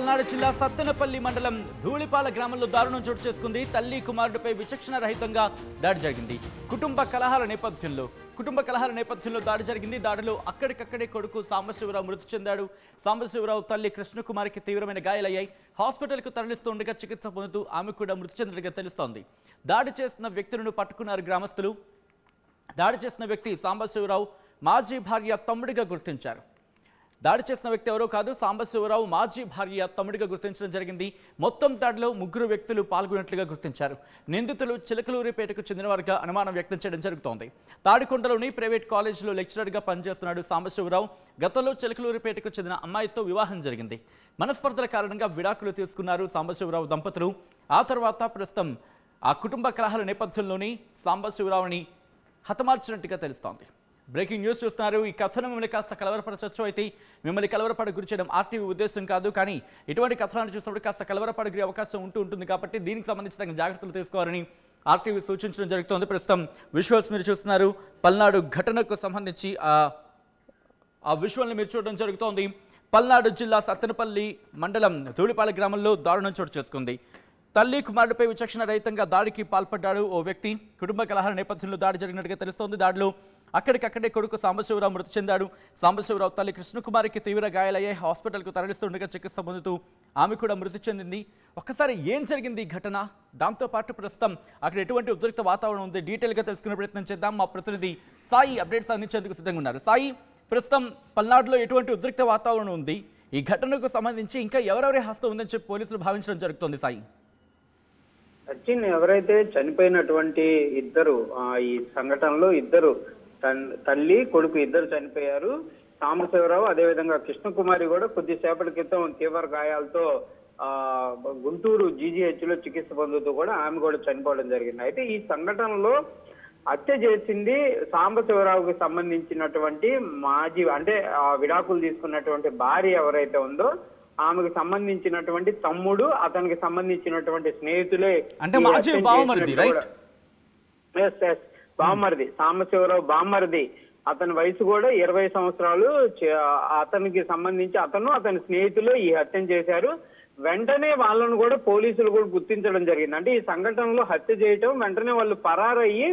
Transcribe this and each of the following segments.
పల్నాడు జిల్లా సత్తెనపల్లి మండలం ధూళిపాల గ్రామంలో దారుణం చోటు చేసుకుంది. తల్లి కుమారుడిపై విచక్షణ రహితంగా దాడి జరిగింది. కుటుంబ కలహాల నేపథ్యంలో దాడి జరిగింది. దాడిలో అక్కడికక్కడే కొడుకు సాంబశివరావు మృతి చెందాడు. సాంబశివరావు తల్లి కృష్ణకుమారికి తీవ్రమైన గాయాలయ్యాయి. హాస్పిటల్కు తరలిస్తుండగా చికిత్స పొందుతూ ఆమె కూడా మృతి చెందినట్టుగా తెలుస్తోంది. దాడి చేసిన వ్యక్తులను పట్టుకున్నారు గ్రామస్తులు. దాడి చేసిన వ్యక్తి సాంబశివరావు మాజీ భార్య తమ్ముడిగా గుర్తించారు. దాడి చేసిన వ్యక్తి ఎవరో కాదు, సాంబశివరావు మాజీ భార్య తమ్ముడిగా గుర్తించడం జరిగింది. మొత్తం దాడిలో 3 వ్యక్తులు పాల్గొన్నట్లుగా గుర్తించారు. నిందితులు చిలకలూరిపేటకు చెందినవారుగా అనుమానం వ్యక్తం చేయడం జరుగుతోంది. తాడికొండలోని ప్రైవేట్ కాలేజీలో లెక్చరర్గా పనిచేస్తున్నాడు సాంబశివరావు. గతంలో చిలకలూరిపేటకు చెందిన అమ్మాయితో వివాహం జరిగింది. మనస్పర్ధల కారణంగా విడాకులు తీసుకున్నారు సాంబశివరావు దంపతులు. ఆ తర్వాత ప్రస్తుతం ఆ కుటుంబ కలహాల నేపథ్యంలోని సాంబశివరావుని హతమార్చినట్టుగా తెలుస్తోంది. బ్రేకింగ్ న్యూస్ చూస్తున్నారు. ఈ కథనం మిమ్మల్ని కాస్త కలవరపరచచ్చు. అయితే మిమ్మల్ని కలవరపడ గురి చేయడం ఆర్టీవీ ఉద్దేశం కాదు. కానీ ఇటువంటి కథనాన్ని చూసినప్పుడు కాస్త కలవరపడే అవకాశం ఉంటుంది. కాబట్టి దీనికి సంబంధించి తగిన జాగ్రత్తలు తీసుకోవాలని ఆర్టీవీ సూచించడం జరుగుతోంది. ప్రస్తుతం విజువల్స్ మీరు చూస్తున్నారు. పల్నాడు ఘటనకు సంబంధించి ఆ విజువల్ని మీరు చూడడం జరుగుతోంది. పల్నాడు జిల్లా సత్తెనపల్లి మండలం ధూళిపాల గ్రామంలో దారుణం చోటు చేసుకుంది. తల్లి కుమారుడిపై విచక్షణ రహితంగా దాడికి పాల్పడ్డాడు ఓ వ్యక్తి. కుటుంబ కలహాల నేపథ్యంలో దాడి జరిగినట్టుగా తెలుస్తోంది. దాడిలో అక్కడికక్కడే కొడుకు సాంబశివరావు మృతి చెందాడు. సాంబశివరావు తల్లి కృష్ణకుమారికి తీవ్ర గాయాలయ్యాయి. హాస్పిటల్కు తరలిస్తుండగా చికిత్స పొందుతూ ఆమె కూడా మృతి చెందింది. ఒక్కసారి ఏం జరిగింది ఈ ఘటన, దాంతోపాటు ప్రస్తుతం అక్కడ ఎటువంటి ఉద్రిక్త వాతావరణం ఉంది, డీటెయిల్గా తెలుసుకునే ప్రయత్నం చేద్దాం. మా ప్రతినిధి సాయి అప్డేట్స్ అందించేందుకు సిద్ధంగా ఉన్నారు. సాయి, ప్రస్తుతం పల్నాడులో ఎటువంటి ఉద్రిక్త వాతావరణం ఉంది? ఈ ఘటనకు సంబంధించి ఇంకా ఎవరెవరి హస్తం ఉందని చెప్పి పోలీసులు భావించడం జరుగుతోంది. సాయి, సచిన్, ఎవరైతే చనిపోయినటువంటి ఇద్దరు ఈ సంఘటనలో ఇద్దరు తల్లి కొడుకు ఇద్దరు చనిపోయారు. సాంబశివరావు అదేవిధంగా కృష్ణకుమారి కూడా కొద్దిసేపటి క్రితం తీవ్ర గాయాలతో గుంటూరు జీజీహెచ్ లో చికిత్స పొందుతూ కూడా ఆమె కూడా చనిపోవడం జరిగింది. అయితే ఈ సంఘటనలో హత్య చేసింది సాంబశివరావుకి సంబంధించినటువంటి మాజీ, అంటే విడాకులు తీసుకున్నటువంటి భార్య ఎవరైతే ఉందో ఆమెకు సంబంధించినటువంటి తమ్ముడు, అతనికి సంబంధించినటువంటి స్నేహితులే. అంటే మాజీ బావమరిది, రైట్? బామ్మరిది, సాంబశివరావు బామ్మరిది. అతని వయసు కూడా 20 సంవత్సరాలు. అతనికి సంబంధించి అతని స్నేహితులు ఈ హత్య చేశారు. వెంటనే వాళ్ళను కూడా పోలీసులు కూడా గుర్తించడం జరిగింది. అంటే ఈ సంఘటనలో హత్య చేయటం, వెంటనే వాళ్ళు పరారయ్యి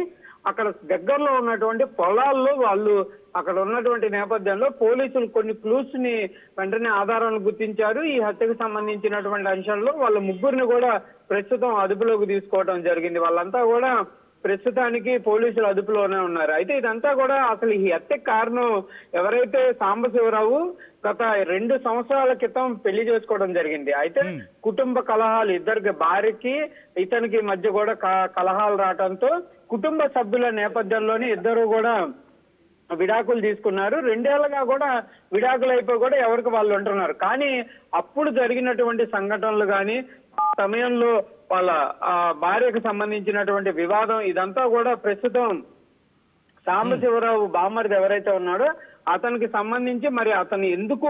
అక్కడ దగ్గరలో ఉన్నటువంటి పొలాల్లో వాళ్ళు అక్కడ ఉన్నటువంటి నేపథ్యంలో పోలీసులు కొన్ని క్లూస్ ని వెంటనే ఆధారాలను గుర్తించారు. ఈ హత్యకు సంబంధించినటువంటి అంశాల్లో వాళ్ళ 3 కూడా ప్రస్తుతం అదుపులోకి తీసుకోవడం జరిగింది. వాళ్ళంతా కూడా ప్రస్తుతానికి పోలీసులు అదుపులోనే ఉన్నారు. అయితే ఇదంతా కూడా అసలు ఈ హత్యకు కారణం ఎవరైతే సాంబశివరావు గత 2 సంవత్సరాల క్రితం పెళ్లి చేసుకోవడం జరిగింది. అయితే కుటుంబ కలహాలు, ఇద్దరికి భార్యకి ఇతనికి మధ్య కూడా కలహాలు రావడంతో కుటుంబ సభ్యుల నేపథ్యంలోనే ఇద్దరు కూడా విడాకులు తీసుకున్నారు. 2 ఏళ్లుగా కూడా విడాకులు అయిపోయి కూడా ఎవరికి వాళ్ళు ఉంటున్నారు. కానీ అప్పుడు జరిగినటువంటి సంఘటనలు కానీ సమయంలో వాళ్ళ భార్యకు సంబంధించినటువంటి వివాదం, ఇదంతా కూడా ప్రస్తుతం సాంబశివరావు బామ్మరిది ఎవరైతే ఉన్నాడో అతనికి సంబంధించి మరి అతను ఎందుకు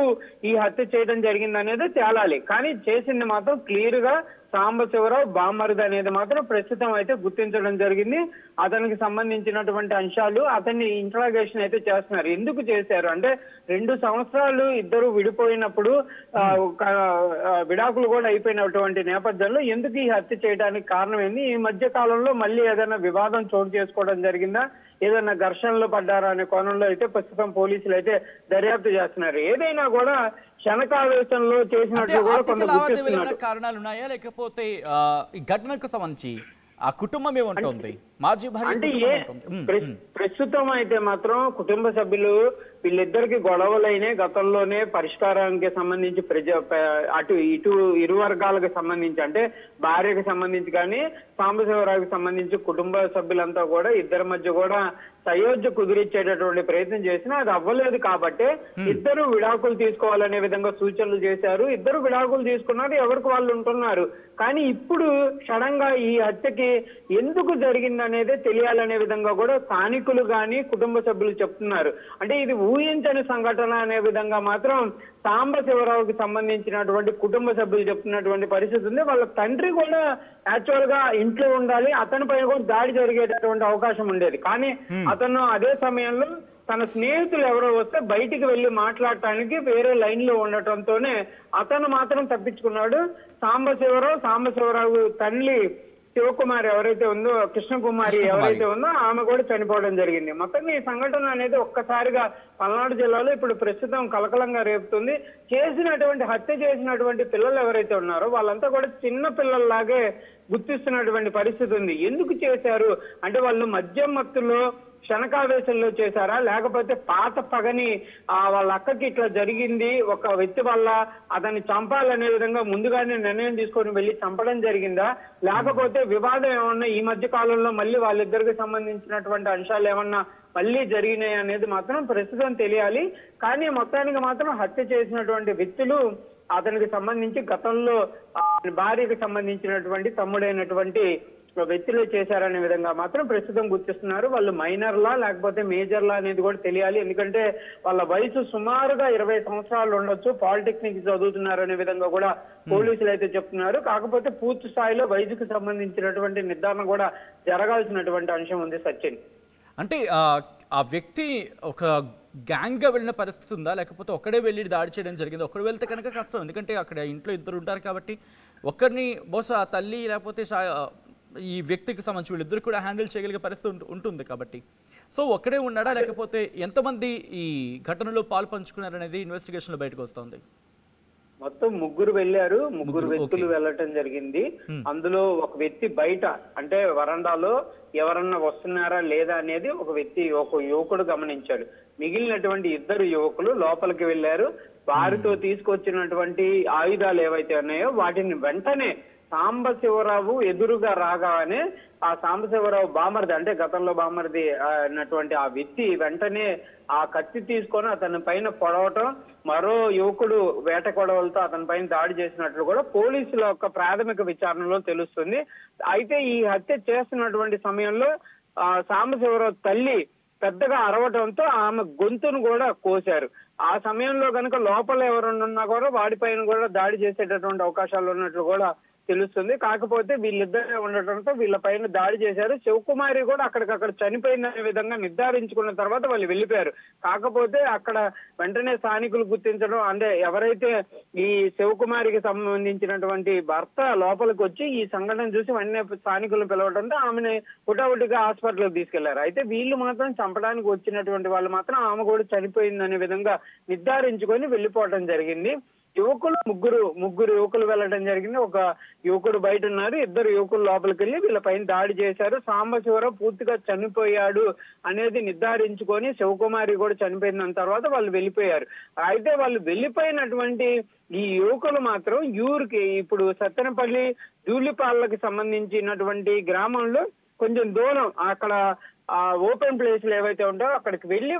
ఈ హత్య చేయడం జరిగింది అనేది తేలాలి. కానీ చేసింది మాత్రం క్లియర్ గా సాంబశివరావు బామ్మరిది అనేది మాత్రం ప్రస్తుతం అయితే గుర్తించడం జరిగింది. అతనికి సంబంధించినటువంటి అంశాలు అతన్ని ఇంట్రాగేషన్ అయితే చేస్తున్నారు. ఎందుకు చేశారు అంటే 2 సంవత్సరాలు ఇద్దరు విడిపోయినప్పుడు విడాకులు కూడా అయిపోయినటువంటి నేపథ్యంలో ఎందుకు ఈ హత్య చేయడానికి కారణం ఏంది? ఈ మధ్య కాలంలో మళ్ళీ ఏదైనా వివాదం చోటు చేసుకోవడం జరిగిందా, ఏదైనా ఘర్షణలు పడ్డారా అనే కోణంలో అయితే ప్రస్తుతం పోలీసులు అయితే దర్యాప్తు చేస్తున్నారు. ఏదైనా కూడా క్షణకావేశంలో చేసినట్టు కూడా కొంత కారణాలు ఉన్నాయా, లేకపోతే ఈ ఘటనకు సంబంధించి ఆ కుటుంబం ఏమంటుంది, మాజీ భార్య అంటే ప్రస్తుతం అయితే మాత్రం కుటుంబ సభ్యులు వీళ్ళిద్దరికి గొడవలైన గతంలోనే పరిష్కారానికి సంబంధించి అటు ఇటు ఇరు వర్గాలకు సంబంధించి, అంటే భార్యకు సంబంధించి కానీ సాంబశివరావుకి సంబంధించి కుటుంబ సభ్యులంతా కూడా ఇద్దరి మధ్య కూడా సయోధ్య కుదిరిచ్చేటటువంటి ప్రయత్నం చేసినా అది అవ్వలేదు. కాబట్టి ఇద్దరు విడాకులు తీసుకోవాలనే విధంగా సూచనలు చేశారు. ఇద్దరు విడాకులు తీసుకున్నారు, ఎవరికి వాళ్ళు ఉంటున్నారు. కానీ ఇప్పుడు సడన్ గా ఈ హత్యకి ఎందుకు జరిగింది అనేది తెలియాలనే విధంగా కూడా స్థానికులు కానీ కుటుంబ సభ్యులు చెప్తున్నారు. అంటే ఇది ఊహించని సంఘటన అనే విధంగా మాత్రం సాంబశివరావుకి సంబంధించినటువంటి కుటుంబ సభ్యులు చెప్తున్నటువంటి పరిస్థితి ఉంది. వాళ్ళ తండ్రి కూడా యాక్చువల్ గా ఇంట్లో ఉండాలి, అతని పైన కూడా దాడి జరిగేటటువంటి అవకాశం ఉండేది. కానీ అతను అదే సమయంలో తన స్నేహితులు ఎవరో వస్తే బయటికి వెళ్లి మాట్లాడటానికి వేరే లైన్ లో ఉండటంతోనే అతను మాత్రం తప్పించుకున్నాడు. సాంబశివరావు తల్లి శివకుమారి ఎవరైతే ఉందో, కృష్ణకుమారి ఎవరైతే ఉందో ఆమె కూడా చనిపోవడం జరిగింది. మొత్తం ఈ సంఘటన అనేది ఒక్కసారిగా పల్నాడు జిల్లాలో ఇప్పుడు ప్రస్తుతం కలకలంగా రేపుతుంది. హత్య చేసినటువంటి పిల్లలు ఎవరైతే ఉన్నారో వాళ్ళంతా కూడా చిన్న పిల్లల్లాగే గుర్తిస్తున్నటువంటి పరిస్థితి ఉంది. ఎందుకు చేశారు అంటే వాళ్ళు మద్యం మత్తులో క్షణకావేశంలో చేశారా, లేకపోతే పాత పగని వాళ్ళ అక్కకి ఇట్లా జరిగింది ఒక వ్యక్తి వల్ల అతన్ని చంపాలనే విధంగా ముందుగానే నిర్ణయం తీసుకొని వెళ్ళి చంపడం జరిగిందా, లేకపోతే వివాదం ఏమన్నా ఈ మధ్య కాలంలో మళ్ళీ వాళ్ళిద్దరికి సంబంధించినటువంటి అంశాలు ఏమన్నా మళ్ళీ జరిగినాయి అనేది మాత్రం ప్రస్తుతం తెలియాలి. కానీ మొత్తానికి మాత్రం హత్య చేసినటువంటి వ్యక్తులు అతనికి సంబంధించి గతంలో భార్యకి సంబంధించినటువంటి తమ్ముడైనటువంటి వ్యక్తులు చేశారనే విధంగా మాత్రం ప్రస్తుతం గుర్తిస్తున్నారు. వాళ్ళు మైనర్లా లేకపోతే మేజర్లా అనేది కూడా తెలియాలి. ఎందుకంటే వాళ్ళ వయసు సుమారుగా 20 సంవత్సరాలు ఉండొచ్చు, పాలిటెక్నిక్ చదువుతున్నారు అనే విధంగా కూడా పోలీసులు అయితే చెప్తున్నారు. కాకపోతే పూర్తి స్థాయిలో వయసుకు సంబంధించినటువంటి నిర్ధారణ కూడా జరగాల్సినటువంటి అంశం ఉంది సచిన్. అంటే ఆ వ్యక్తి ఒక గ్యాంగ్గా వెళ్ళిన పరిస్థితి ఉందా, లేకపోతే ఒక్కడే వెళ్ళి దాడి చేయడం జరిగింది? ఒక్కడు వెళ్తే కనుక కష్టం, ఎందుకంటే అక్కడ ఇంట్లో ఇద్దరు ఉంటారు కాబట్టి ఒక్కరిని బహుశా తల్లి లేకపోతే ఈ వ్యక్తికి సంబంధించి వీళ్ళిద్దరు కూడా హ్యాండిల్ చేయగలిగే పరిస్థితి ఉంటుంది కాబట్టి. సో ఒక్కడే ఉన్నాడా, లేకపోతే ఎంతమంది ఈ ఘటనలో పాలు పంచుకున్నారనేది ఇన్వెస్టిగేషన్లో బయటకు వస్తుంది. మొత్తం ముగ్గురు వెళ్ళారు, ముగ్గురు వ్యక్తులు వెళ్ళటం జరిగింది. అందులో ఒక వ్యక్తి బయట అంటే వరండాలో ఎవరన్నా వస్తున్నారా లేదా అనేది ఒక యువకుడు గమనించాడు. మిగిలినటువంటి ఇద్దరు యువకులు లోపలికి వెళ్లారు. వారితో తీసుకొచ్చినటువంటి ఆయుధాలు ఏవైతే ఉన్నాయో వాటిని వెంటనే సాంబశివరావు ఎదురుగా రాగానే ఆ సాంబశివరావు బామర్ది అంటే గతంలో బామర్ది అన్నటువంటి ఆ వ్యక్తి వెంటనే ఆ కత్తి తీసుకొని అతని పైన పొడవటం, మరో యువకుడు వేట కొడవలతో అతని పైన దాడి చేసినట్లు కూడా పోలీసుల యొక్క ప్రాథమిక విచారణలో తెలుస్తుంది. అయితే ఈ హత్య చేస్తున్నటువంటి సమయంలో సాంబశివరావు తల్లి పెద్దగా అరవటంతో ఆమె గొంతును కూడా కోశారు. ఆ సమయంలో కనుక లోపల ఎవరున్నా కూడా వాడిపైన కూడా దాడి చేసేటటువంటి అవకాశాలు ఉన్నట్లు కూడా తెలుస్తుంది. కాకపోతే వీళ్ళిద్దరే ఉండటంతో వీళ్ళ పైన దాడి చేశారు. శివకుమారి కూడా అక్కడికక్కడ చనిపోయిందనే విధంగా నిర్ధారించుకున్న తర్వాత వాళ్ళు వెళ్ళిపోయారు. కాకపోతే అక్కడ వెంటనే స్థానికులు గుర్తించడం అంటే ఎవరైతే ఈ శివకుమారికి సంబంధించినటువంటి భర్త లోపలికి వచ్చి ఈ సంఘటన చూసి వెంటనే స్థానికులను పిలవడంతో ఆమెను హుటాహుటిగా హాస్పిటల్కి తీసుకెళ్లారు. అయితే వీళ్ళు మాత్రం చంపడానికి వచ్చినటువంటి వాళ్ళు మాత్రం ఆమె కూడా చనిపోయిందనే విధంగా నిర్ధారించుకొని వెళ్ళిపోవడం జరిగింది. ముగ్గురు యువకులు వెళ్ళడం జరిగింది. ఒక యువకుడు బయట ఉన్నారు, ఇద్దరు యువకులు లోపలికి వెళ్ళి వీళ్ళ పైన దాడి చేశారు. సాంబశివరావు పూర్తిగా చనిపోయాడు అనేది నిర్ధారించుకొని శివకుమారి కూడా చనిపోయిన తర్వాత వాళ్ళు వెళ్ళిపోయారు. అయితే వాళ్ళు వెళ్ళిపోయినటువంటి ఈ యువకులు మాత్రం ఊరికి ఇప్పుడు సత్తెనపల్లి ధూళిపాలకి సంబంధించినటువంటి గ్రామంలో కొంచెం దూరం అక్కడ ఓపెన్ ప్లేస్లు ఏవైతే ఉంటాయో అక్కడికి వెళ్ళి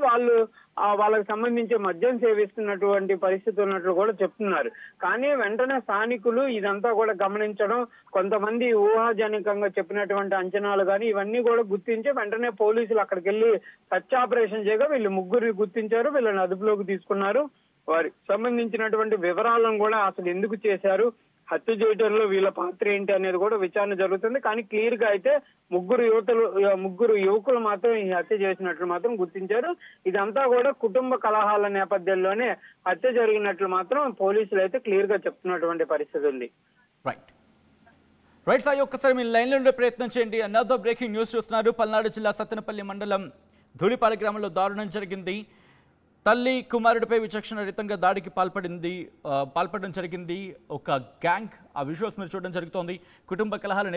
వాళ్ళకి సంబంధించి మద్యం సేవిస్తున్నటువంటి పరిస్థితి ఉన్నట్లు కూడా చెప్తున్నారు. కానీ వెంటనే స్థానికులు ఇదంతా కూడా గమనించడం, కొంతమంది ఊహాజనికంగా చెప్పినటువంటి అంచనాలు కానీ ఇవన్నీ కూడా గుర్తించి వెంటనే పోలీసులు అక్కడికి వెళ్ళి సర్చ్ ఆపరేషన్ చేయగా వీళ్ళు ముగ్గురిని గుర్తించారు, వీళ్ళని అదుపులోకి తీసుకున్నారు. వారికి సంబంధించినటువంటి వివరాలను కూడా అసలు ఎందుకు చేశారు, హత్య చేయడంలో వీళ్ళ పాత్ర ఏంటి అనేది కూడా విచారణ జరుగుతుంది. కానీ క్లియర్ గా అయితే ముగ్గురు యువకులు మాత్రం ఈ హత్య చేసినట్లు మాత్రం గుర్తించారు. ఇదంతా కూడా కుటుంబ కలహాల నేపథ్యంలోనే హత్య జరిగినట్లు మాత్రం పోలీసులు అయితే క్లియర్ గా చెప్తున్నటువంటి పరిస్థితి ఉంది. రైట్ సాయి, ఒక్కసారి మీరు లైన్లో ఉండే ప్రయత్నం చేయండి. అనదర్ బ్రేకింగ్ న్యూస్ చూస్తున్నారు. పల్నాడు జిల్లా సత్తెనపల్లి మండలం ధూళిపాల గ్రామంలో దారుణం జరిగింది. తల్లి కుమారుడిపై విచక్షణరహితంగా దాడికి పాల్పడడం జరిగింది ఒక గ్యాంగ్. ఆ విజువల్స్ మీరు చూడడం జరుగుతోంది. కుటుంబ కలహాల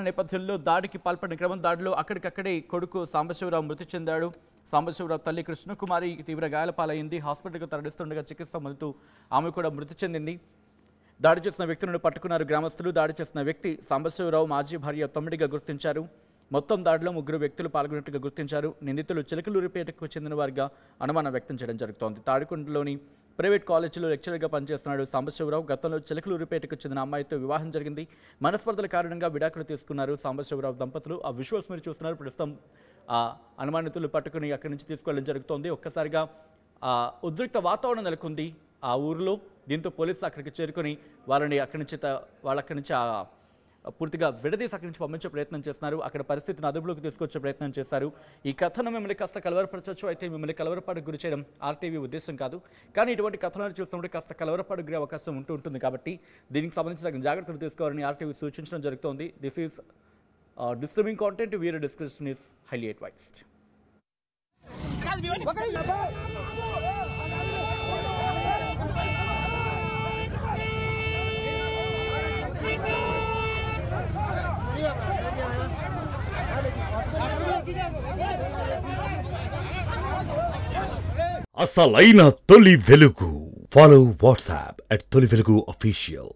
నేపథ్యంలో దాడికి పాల్పడిన క్రమం దాడిలో అక్కడికక్కడే కొడుకు సాంబశివరావు మృతి చెందాడు. సాంబశివరావు తల్లి కృష్ణకుమారి తీవ్ర గాయాల పాలైంది. హాస్పిటల్కి తరలిస్తుండగా చికిత్స పొందుతూ ఆమె కూడా మృతి చెందింది. దాడి చేసిన వ్యక్తులను పట్టుకున్నారు గ్రామస్తులు. దాడి చేసిన వ్యక్తి సాంబశివరావు మాజీ భార్య తమ్ముడిగా గుర్తించారు. మొత్తం దాడిలో 3 వ్యక్తులు పాల్గొన్నట్టుగా గుర్తించారు. నిందితులు చిలకలూరిపేటకు చెందిన వారిగా అనుమానం వ్యక్తం చేయడం జరుగుతోంది. తాడికొండలోని ప్రైవేట్ కాలేజీలో లెక్చరర్గా పనిచేస్తున్నాడు సాంబశివరావు. గతంలో చిలకలూరిపేటకు చెందిన అమ్మాయితో వివాహం జరిగింది. మనస్పర్ధల కారణంగా విడాకులు తీసుకున్నారు సాంబశివరావు దంపతులు. ఆ విజువల్స్ మీరు చూస్తున్నారు. ప్రస్తుతం అనుమానితులు పట్టుకుని అక్కడి నుంచి తీసుకెళ్లడం జరుగుతోంది. ఒక్కసారిగా ఉద్రిక్త వాతావరణం నెలకొంది ఆ ఊరిలో. దీంతో పోలీసులు అక్కడికి చేరుకొని వాళ్ళని అక్కడి నుంచి పూర్తిగా విడదీసి అక్కడి నుంచి పంపించే ప్రయత్నం చేస్తున్నారు. అక్కడ పరిస్థితిని అదుపులోకి తీసుకొచ్చే ప్రయత్నం చేశారు. ఈ కథనం మిమ్మల్ని కాస్త కలవరపరచవచ్చు, అయితే మిమ్మల్ని కలవరపాటుకు గురి చేయడం ఆర్టీవీ ఉద్దేశం కాదు. కానీ ఇటువంటి కథనాలు చూస్తున్నప్పుడు కాస్త కలవరపాటుకు గురే అవకాశం ఉంటుంది కాబట్టి దీనికి సంబంధించిన జాగ్రత్తలు తీసుకోవాలని ఆర్టీవీ సూచించడం జరుగుతోంది. This is disturbing content, viewer discretion is highly advised. అసలైన తొలి వెలుగు. ఫాలో వాట్సాప్ @తొలి వెలుగు official.